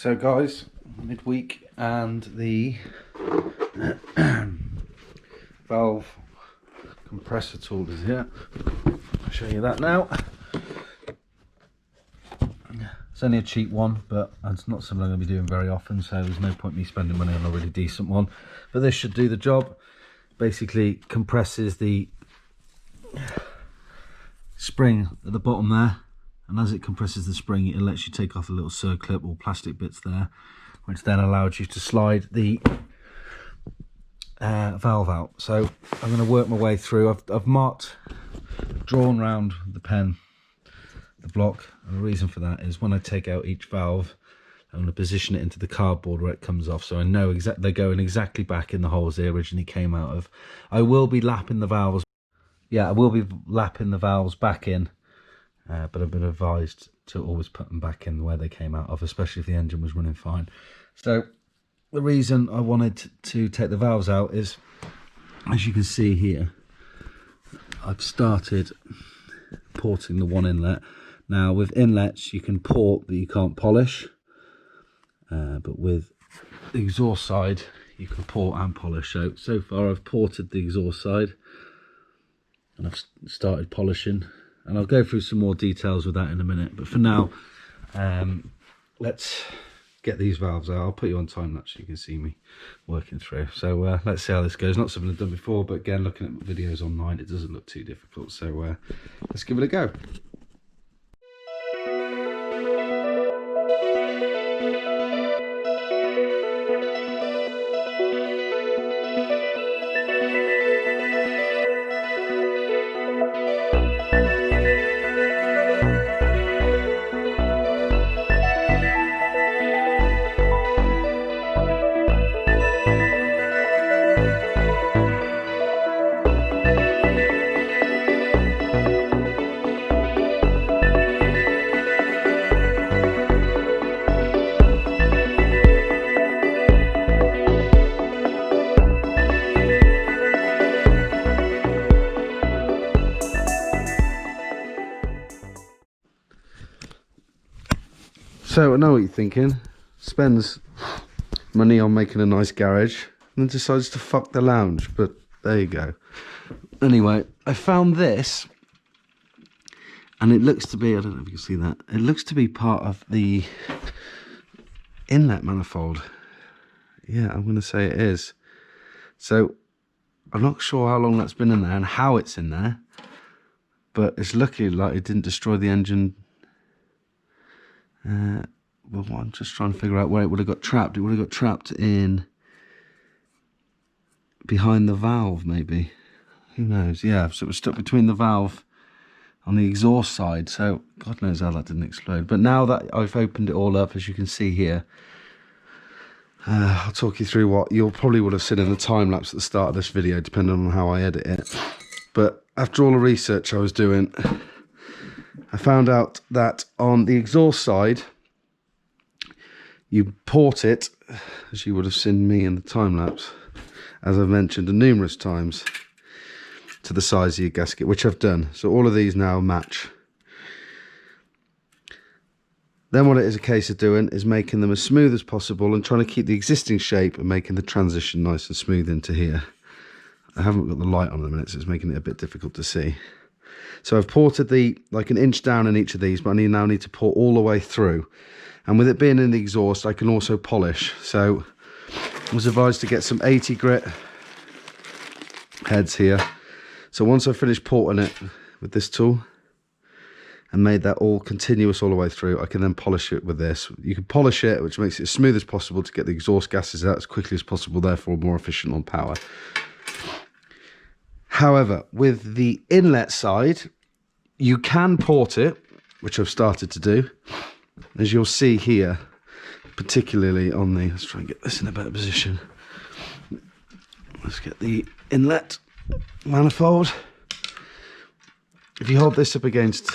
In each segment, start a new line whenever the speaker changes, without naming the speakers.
So guys, midweek and the valve compressor tool is here. I'll show you that now. It's only a cheap one, but it's not something I'm going to be doing very often, so there's no point me spending money on a really decent one. But this should do the job. Basically compresses the spring at the bottom there, and as it compresses the spring, it lets you take off the little circlip or plastic bits there, which then allows you to slide the valve out. So I'm going to work my way through. I've marked, drawn round the pen, the block, and the reason for that is when I take out each valve, I'm going to position it into the cardboard where it comes off, so I know they're going exactly back in the holes they originally came out of. I will be lapping the valves. Yeah, I will be lapping the valves back in, but I've been advised to always put them back in where they came out of, especially if the engine was running fine. So the reason I wanted to take the valves out is, as you can see here, I've started porting the one inlet. Now with inlets you can port but you can't polish, but with the exhaust side you can port and polish. So far I've ported the exhaust side and I've started polishing, and I'll go through some more details with that in a minute, but for now let's get these valves out. I'll put you on time lapse so you can see me working through. So let's see how this goes. Not something I've done before, but again, looking at videos online, it doesn't look too difficult, so let's give it a go. So I know what you're thinking, spends money on making a nice garage and then decides to fuck the lounge, but there you go. Anyway, I found this and it looks to be, I don't know if you can see that, it looks to be part of the inlet manifold. Yeah, I'm going to say it is. So I'm not sure how long that's been in there and how it's in there, but it's lucky like it didn't destroy the engine. Well, I'm just trying to figure out where it would have got trapped. It would have got trapped in behind the valve, maybe. Who knows? Yeah, so it was stuck between the valve on the exhaust side. So God knows how that didn't explode. But now that I've opened it all up, as you can see here, I'll talk you through what you'll probably would have seen in the time lapse at the start of this video, depending on how I edit it. But after all the research I was doing, I found out that on the exhaust side, you port it, as you would have seen me in the time lapse, as I've mentioned numerous times, to the size of your gasket, which I've done. So all of these now match. Then what it is a case of doing is making them as smooth as possible and trying to keep the existing shape and making the transition nice and smooth into here. I haven't got the light on at the minute, so it's making it a bit difficult to see. So I've ported like an inch down in each of these, but I now need to port all the way through. And with it being in the exhaust, I can also polish. So I was advised to get some 80 grit heads here. So once I finish porting it with this tool and made that all continuous all the way through, I can then polish it with this. You can polish it, which makes it as smooth as possible to get the exhaust gases out as quickly as possible, therefore more efficient on power. However, with the inlet side, you can port it, which I've started to do, as you'll see here, particularly on the, let's try and get this in a better position. Let's get the inlet manifold. If you hold this up against,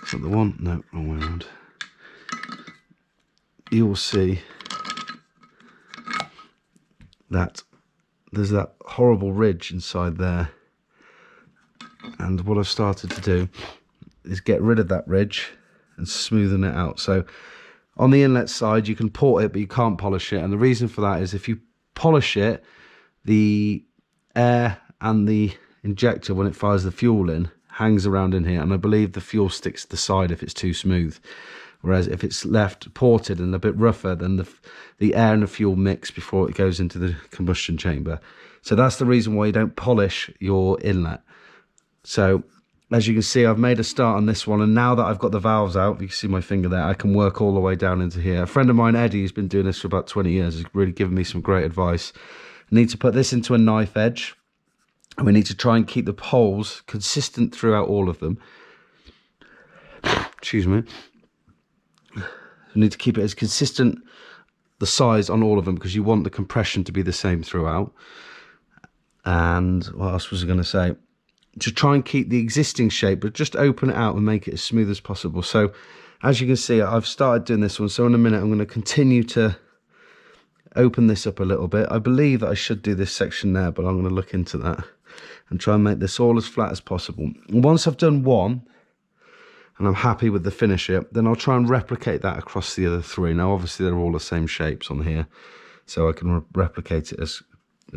is that the one? No, wrong way around. You will see that there's that horrible ridge inside there, and what I've started to do is get rid of that ridge and smoothen it out. So On the inlet side, you can port it, but you can't polish it. And the reason for that is if you polish it, the air and the injector, when it fires the fuel in, hangs around in here. And I believe the fuel sticks to the side if it's too smooth. Whereas if it's left ported and a bit rougher, then the air and the fuel mix before it goes into the combustion chamber. So that's the reason why you don't polish your inlet. So as you can see, I've made a start on this one, and now that I've got the valves out, you can see my finger there, I can work all the way down into here. A friend of mine, Eddie, who's been doing this for about 20 years, has really given me some great advice. I need to put this into a knife edge, and we need to try and keep the holes consistent throughout all of them. Excuse me. We need to keep it as consistent, the size on all of them, because you want the compression to be the same throughout. And what else was I going to say? To try and keep the existing shape, but just open it out and make it as smooth as possible. So as you can see, I've started doing this one. So in a minute, I'm going to continue to open this up a little bit. I believe that I should do this section there, but I'm going to look into that and try and make this all as flat as possible. And once I've done one, and I'm happy with the finish here, then I'll try and replicate that across the other three. Now, obviously, they're all the same shapes on here, so I can replicate it as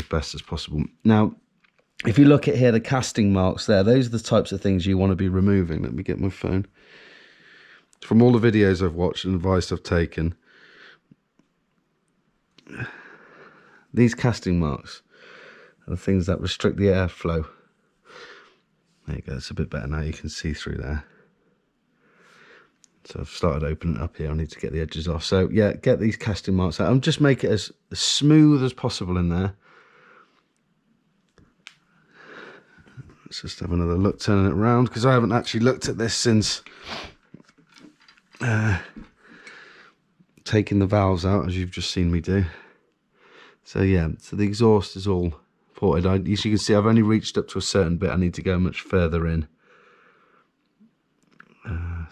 best as possible. Now, if you look at here, the casting marks there, those are the types of things you want to be removing. Let me get my phone. From all the videos I've watched and advice I've taken, these casting marks are the things that restrict the airflow. There you go, it's a bit better now, you can see through there. So I've started opening it up here, I need to get the edges off. So yeah, get these casting marks out. I'm just make it as smooth as possible in there. Let's just have another look, turning it around, because I haven't actually looked at this since taking the valves out, as you've just seen me do. So yeah, so the exhaust is all ported. As you can see, I've only reached up to a certain bit. I need to go much further in.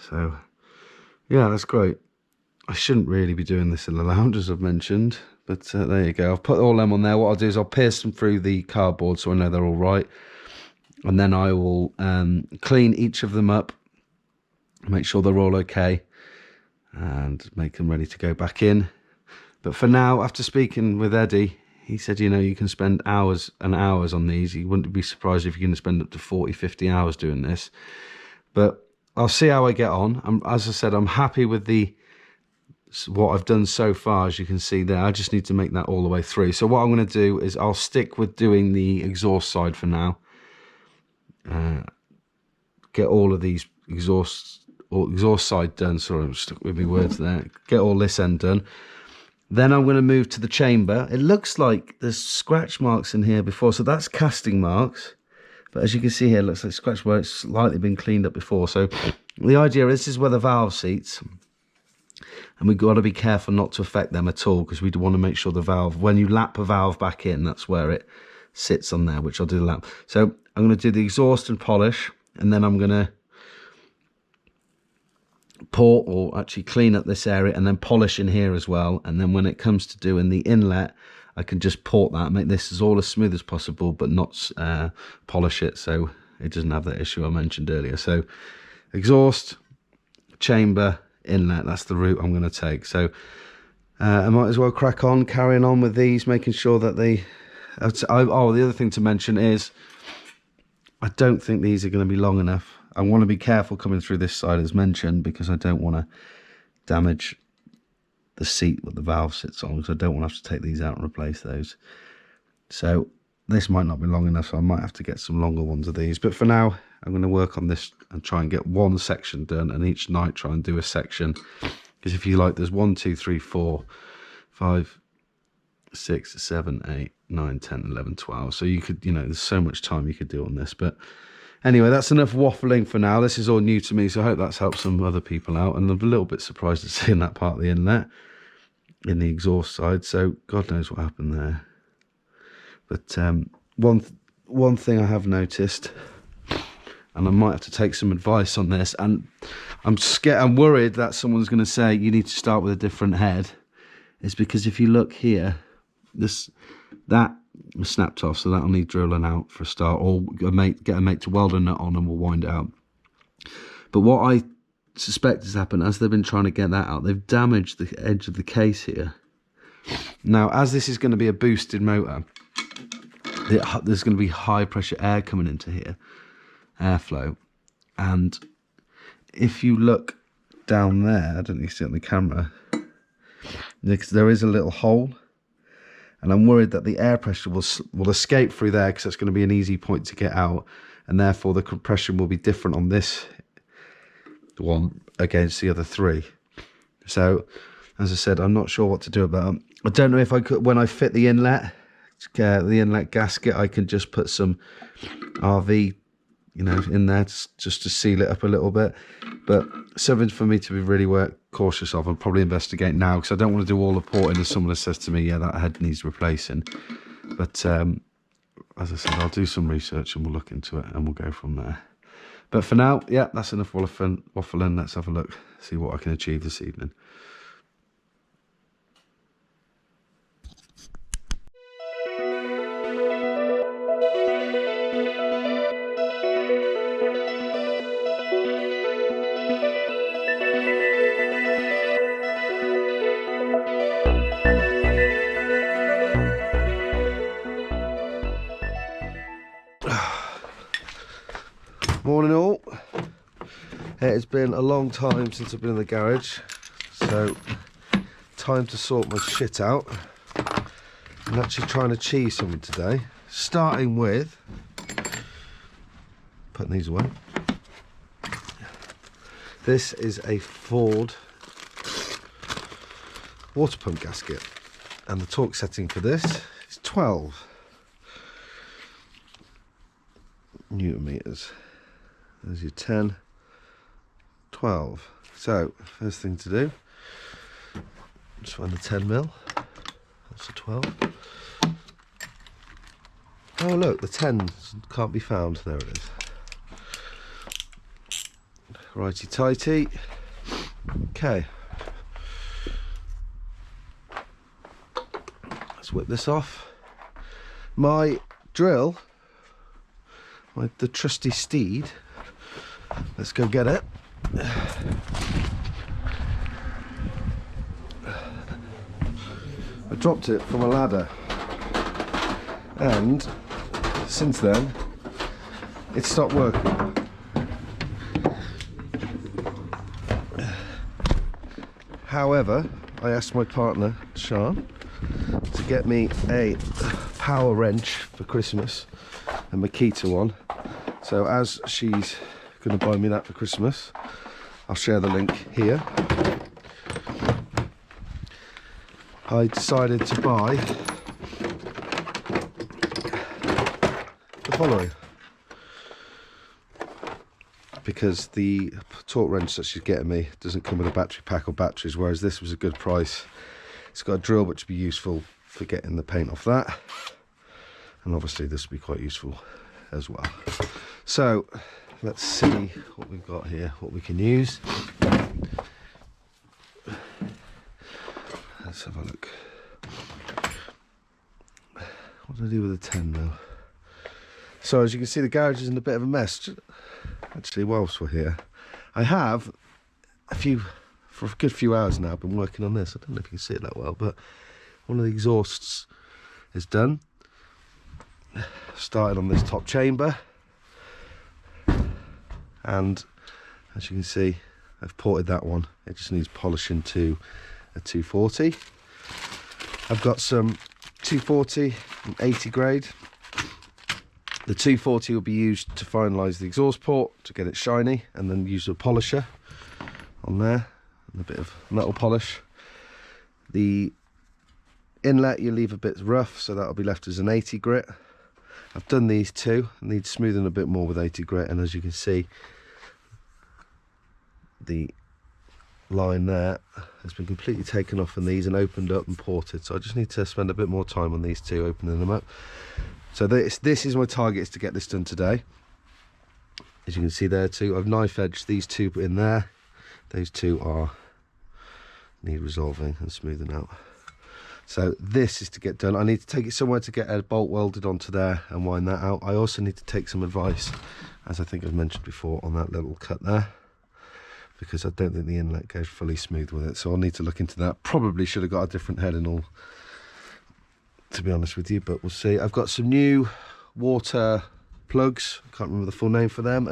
So yeah, that's great. I shouldn't really be doing this in the lounge, as I've mentioned, but there you go. I've put all them on there. What I'll do is I'll pierce them through the cardboard so I know they're all right. And then I will clean each of them up, make sure they're all okay, and make them ready to go back in. But for now, after speaking with Eddie, he said, you know, you can spend hours and hours on these. You wouldn't be surprised if you're going to spend up to 40, 50 hours doing this. But I'll see how I get on. As I said, I'm happy with what I've done so far, as you can see there. I just need to make that all the way through. So what I'm going to do is I'll stick with doing the exhaust side for now. Get all of these exhaust side done. Sorry, I'm stuck with my words there. Get all this end done. Then I'm going to move to the chamber. It looks like there's scratch marks in here before, so that's casting marks. But as you can see here, it looks like scratch where it's slightly been cleaned up before. So the idea is this is where the valve seats, and we've got to be careful not to affect them at all, because we want to make sure the valve, when you lap a valve back in, that's where it sits on there, which I'll do the lap. So I'm going to do the exhaust and polish, and then I'm going to port, or actually clean up this area, and then polish in here as well. And then when it comes to doing the inlet, I can just port that, make this as all as smooth as possible, but not polish it, so it doesn't have that issue I mentioned earlier. So exhaust, chamber, inlet, that's the route I'm going to take. So I might as well crack on, carrying on with these, making sure that they... Oh, the other thing to mention is I don't think these are going to be long enough. I want to be careful coming through this side, as mentioned, because I don't want to damage the seat that the valve sits on, because I don't want to have to take these out and replace those. So this might not be long enough, so I might have to get some longer ones of these. But for now, I'm going to work on this and try and get one section done, and each night try and do a section. Because if you like, there's 1, 2, 3, 4, 5, 6, 7, 8, 9, 10, 11, 12. So you could, you know, there's so much time you could do on this. But anyway, that's enough waffling for now. This is all new to me, so I hope that's helped some other people out. And I'm a little bit surprised to see in that part of the inlet, in the exhaust side. So God knows what happened there. But one thing I have noticed, and I might have to take some advice on this, and I'm worried that someone's going to say you need to start with a different head, is because if you look here, that snapped off, so that'll need drilling out for a start, or get a mate to weld a nut on and we'll wind it out. But what I suspect has happened, as they've been trying to get that out, they've damaged the edge of the case here. Now, as this is going to be a boosted motor, there's going to be high pressure air coming into here, airflow, and if you look down there, I don't know if you see it on the camera, there is a little hole, and I'm worried that the air pressure will escape through there, because that's going to be an easy point to get out, and therefore the compression will be different on this one against the other three. So, as I said, I'm not sure what to do about it. I don't know if I could, when I fit the inlet gasket, I can just put some RV, you know, in there just to seal it up a little bit. But something for me to be really cautious of and probably investigate now, because I don't want to do all the porting as someone says to me, yeah, that head needs replacing. But as I said, I'll do some research and we'll look into it and we'll go from there. But for now, yeah, that's enough waffling. Let's have a look, see what I can achieve this evening. Morning all. It has been a long time since I've been in the garage, so time to sort my shit out. I'm actually trying to achieve something today, starting with putting these away. This is a Ford water pump gasket, and the torque setting for this is 12 Newton meters. There's your 10, 12. So, first thing to do, just find the 10 mil. That's a 12. Oh look, the 10 can't be found. There it is. Righty tighty. Okay. Let's whip this off. My drill, the trusty steed. Let's go get it. I dropped it from a ladder, and since then it stopped working. However, I asked my partner Sean to get me a power wrench for Christmas, a Makita one. So as she's going to buy me that for Christmas, I'll share the link here. I decided to buy the following, because the torque wrench that she's getting me doesn't come with a battery pack or batteries, whereas this was a good price. It's got a drill which would be useful for getting the paint off that, and obviously this would be quite useful as well. So let's see what we've got here, what we can use. Let's have a look. What do I do with the 10 mil? So as you can see, the garage is in a bit of a mess. Actually, whilst we're here, I have for a good few hours now, I've been working on this. I don't know if you can see it that well, but one of the exhausts is done. Started on this top chamber, and as you can see, I've ported that one. It just needs polishing to a 240. I've got some 240 and 80 grade. The 240 will be used to finalise the exhaust port to get it shiny, and then use a polisher on there and a bit of metal polish. The inlet you leave a bit rough, so that'll be left as an 80 grit. I've done these two, I need smoothing a bit more with 80 grit, and as you can see, the line there has been completely taken off on these and opened up and ported, so I just need to spend a bit more time on these two, opening them up. So this is my target, is to get this done today. As you can see there too, I've knife edged these two in there. Those two need resolving and smoothing out. So this is to get done. I need to take it somewhere to get a bolt welded onto there and wind that out. I also need to take some advice, as I think I've mentioned before, on that little cut there.
because I don't think the inlet goes fully smooth with it, so I'll need to look into that. Probably should have got a different head and all, to be honest with you, but we'll see. I've got some new water plugs. I can't remember the full name for them.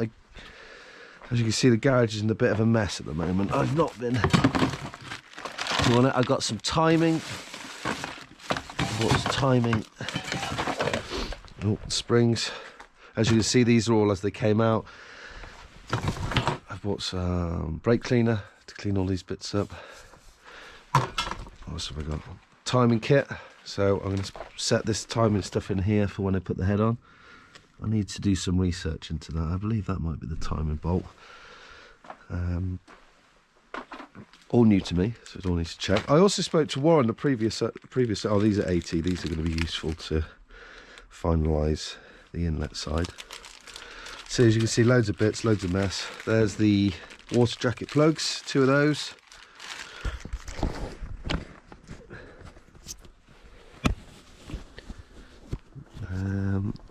As you can see, the garage is in a bit of a mess at the moment. I've not been on it. I've got some timing. What's timing? Oh, springs. As you can see, these are all as they came out. I've bought some brake cleaner to clean all these bits up. What else have I got? Timing kit. So I'm going to set this timing stuff in here for when I put the head on. I need to do some research into that. I believe that might be the timing bolt. All new to me, so it all needs to check. I also spoke to Warren, the previous. Oh, these are 80. These are going to be useful to finalise the inlet side. So as you can see, loads of bits, loads of mess. There's the water jacket plugs, 2 of those.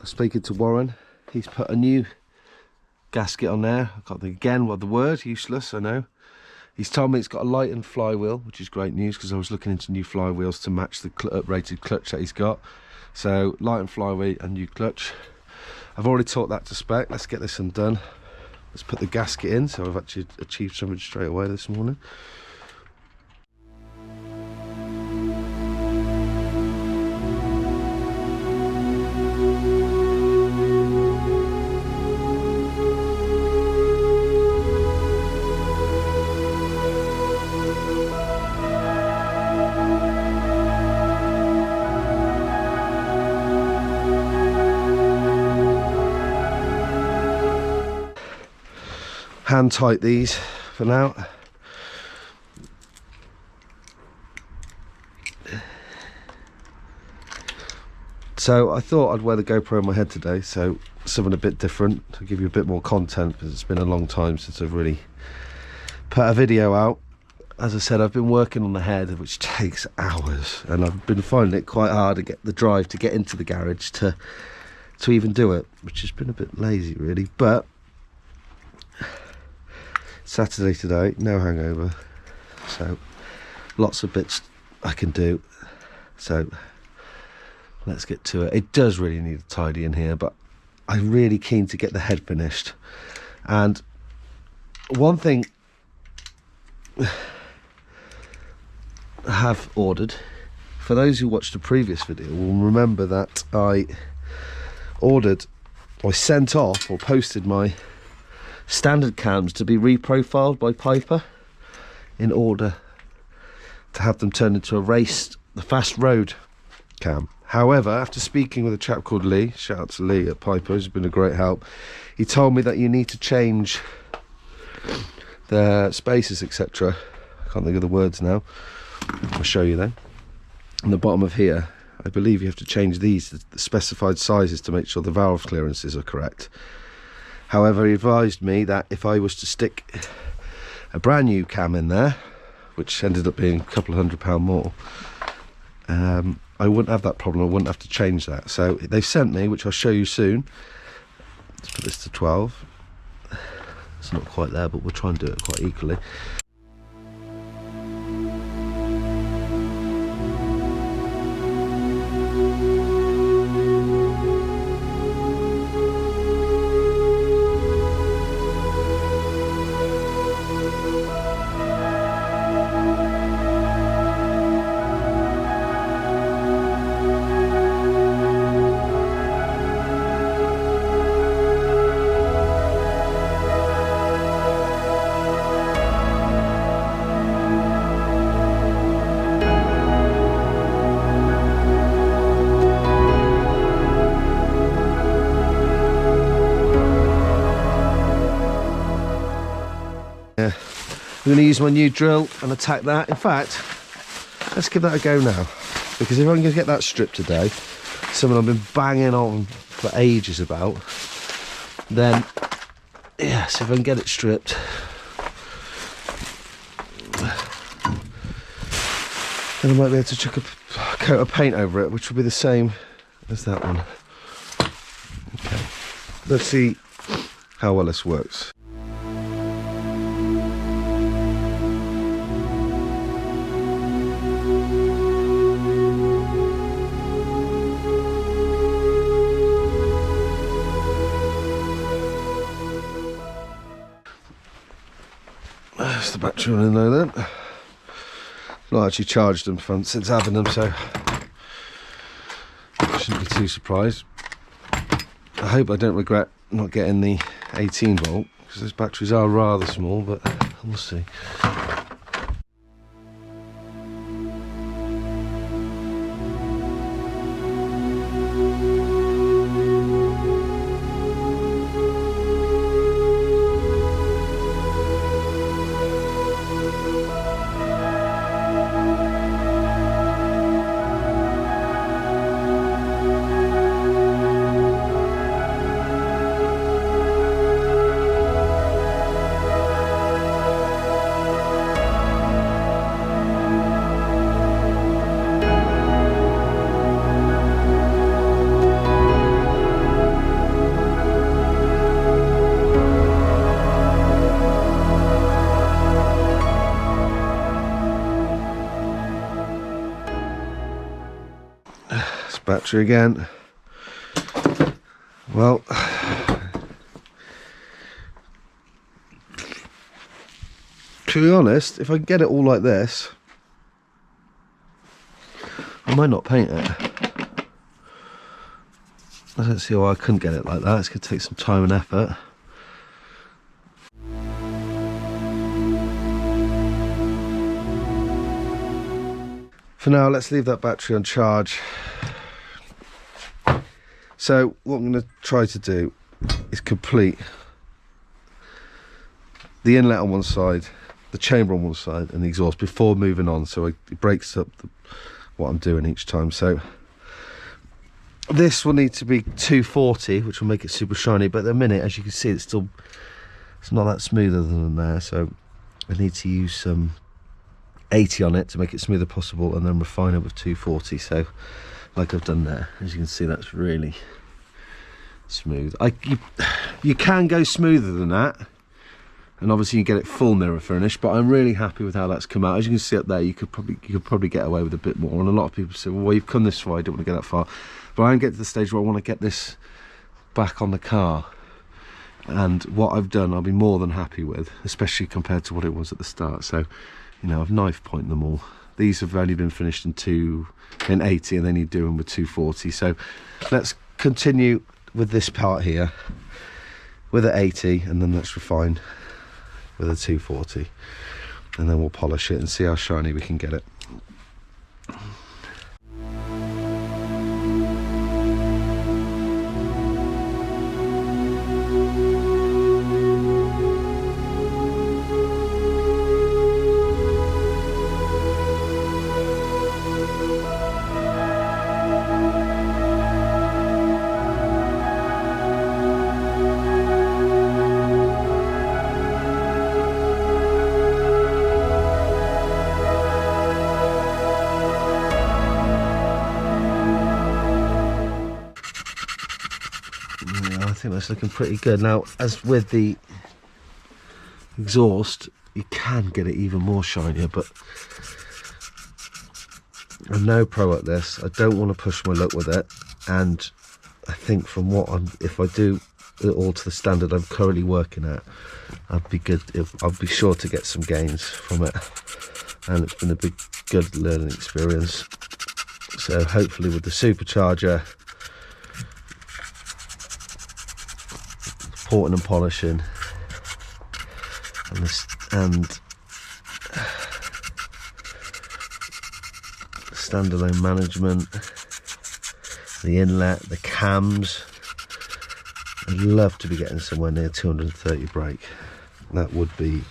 Speaking to Warren, he's put a new gasket on there. I can't think again what the word, useless, I know. He's told me it's got a lightened flywheel, which is great news because I was looking into new flywheels to match the uprated clutch that he's got. So lightened flywheel and new clutch. I've already taught that to spec. Let's get this undone. Let's put the gasket in. So I've actually achieved something straight away this morning. Hand tight these for now. So I thought I'd wear the GoPro on my head today, so something a bit different to give you a bit more content, because it's been a long time since I've really put a video out. As I said, I've been working on the head, which takes hours, and I've been finding it quite hard to get the drive to get into the garage to even do it, which has been a bit lazy really. But Saturday today, no hangover, so lots of bits I can do. So let's get to it. It does really need a tidy in here, but I'm really keen to get the head finished. And one thing I have ordered, for those who watched the previous video will remember that I sent off or posted my standard cams to be reprofiled by Piper in order to have them turned into the fast road cam. However, after speaking with a chap called Lee, shout out to Lee at Piper, who's been a great help, he told me that you need to change the spaces, etc. I can't think of the words now. I'll show you then. On the bottom of here, I believe you have to change these, the specified sizes, to make sure the valve clearances are correct. However, he advised me that if I was to stick a brand new cam in there, which ended up being a couple of £100 more, I wouldn't have that problem. I wouldn't have to change that. So they've sent me, which I'll show you soon. Let's put this to 12. It's not quite there, but we'll try and do it quite equally. I'm going to use my new drill and attack that. In fact, let's give that a go now, because if I'm going to get that stripped today, something I've been banging on for ages about, then yes, if I can get it stripped, then I might be able to chuck a coat of paint over it, which will be the same as that one. Okay, let's see how well this works. That's the battery on in there then. Not actually charged them since having them, so shouldn't be too surprised. I hope I don't regret not getting the 18 volt, because those batteries are rather small, but we'll see. Battery again. Well, to be honest, if I get it all like this, I might not paint it. I don't see why I couldn't get it like that. It's going to take some time and effort. For now, let's leave that battery on charge. So what I'm going to try to do is complete the inlet on one side, the chamber on one side, and the exhaust before moving on, so it breaks up what I'm doing each time. So this will need to be 240, which will make it super shiny, but at the minute, as you can see, it's not that smoother than there, so I need to use some 80 on it to make it smooth as possible, and then refine it with 240. So like I've done there, as you can see, that's really smooth. You can go smoother than that, and obviously you get it full mirror finish, but I'm really happy with how that's come out. As you can see up there, you could probably get away with a bit more, and a lot of people say, well, you've come this far, I don't want to get that far. But I'm getting to the stage where I want to get this back on the car, and what I've done I'll be more than happy with, especially compared to what it was at the start. So, you know, I've knife pointed them all. These have only been finished in 80, and they need doing with 240. So let's continue with this part here with an 80, and then let's refine with a 240, and then we'll polish it and see how shiny we can get it. I think that's looking pretty good. Now, as with the exhaust, you can get it even more shinier, but I'm no pro at this. I don't want to push my luck with it, and I think from what if I do it all to the standard I'm currently working at, I'd be sure to get some gains from it, and it's been a good learning experience. So hopefully with the supercharger, porting and polishing, and standalone management, the inlet, the cams, I'd love to be getting somewhere near 230 brake. That would be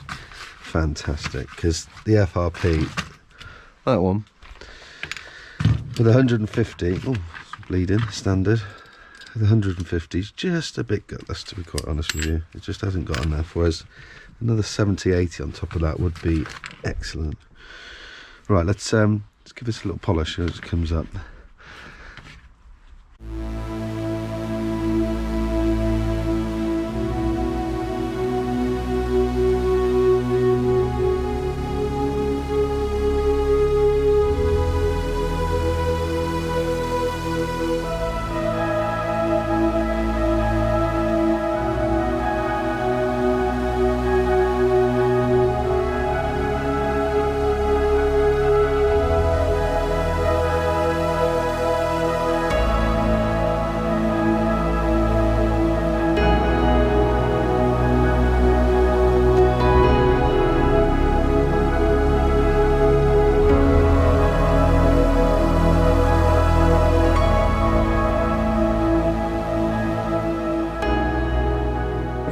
fantastic, because the FRP, that one with 150, oh, it's bleeding standard. The 150 is just a bit gutless, to be quite honest with you. It just hasn't got enough, whereas another 70-80 on top of that would be excellent. Right, let's give this a little polish as it comes up.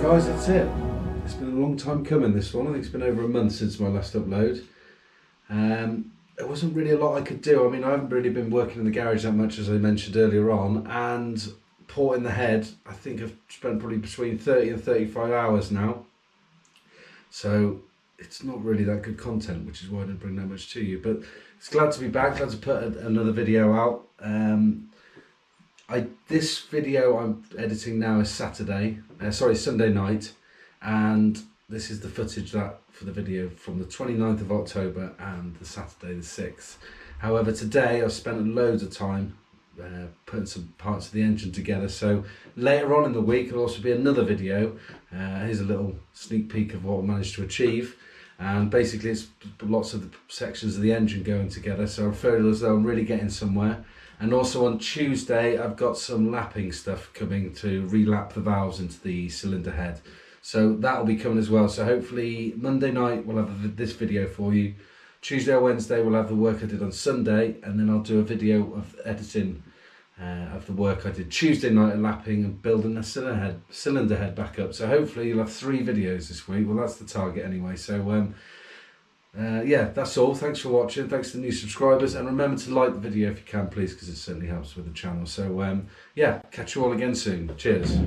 guys, that's it. It's been a long time coming, this one. I think it's been over a month since my last upload. There wasn't really a lot I could do. I mean, I haven't really been working in the garage that much, as I mentioned earlier on, and porting the head, I think I've spent probably between 30 and 35 hours now. So it's not really that good content, which is why I didn't bring that much to you. But it's glad to be back, glad to put another video out. This video I'm editing now is Sunday night, and this is the footage for the video from the 29th of October and the Saturday the 6th. However, today I've spent loads of time putting some parts of the engine together, so later on in the week there'll also be another video. Here's a little sneak peek of what I managed to achieve, and basically it's lots of the sections of the engine going together, so I feel as though I'm really getting somewhere. And also on Tuesday I've got some lapping stuff coming to relap the valves into the cylinder head, so that'll be coming as well. So hopefully Monday night we'll have this video for you. Tuesday or Wednesday we'll have the work I did on Sunday, and then I'll do a video of editing of the work I did Tuesday night, lapping and building the cylinder head back up. So hopefully you'll have 3 videos this week. Well, that's the target anyway. So yeah, that's all. Thanks for watching. Thanks to the new subscribers, and remember to like the video if you can, please, because it certainly helps with the channel. So yeah, catch you all again soon. Cheers.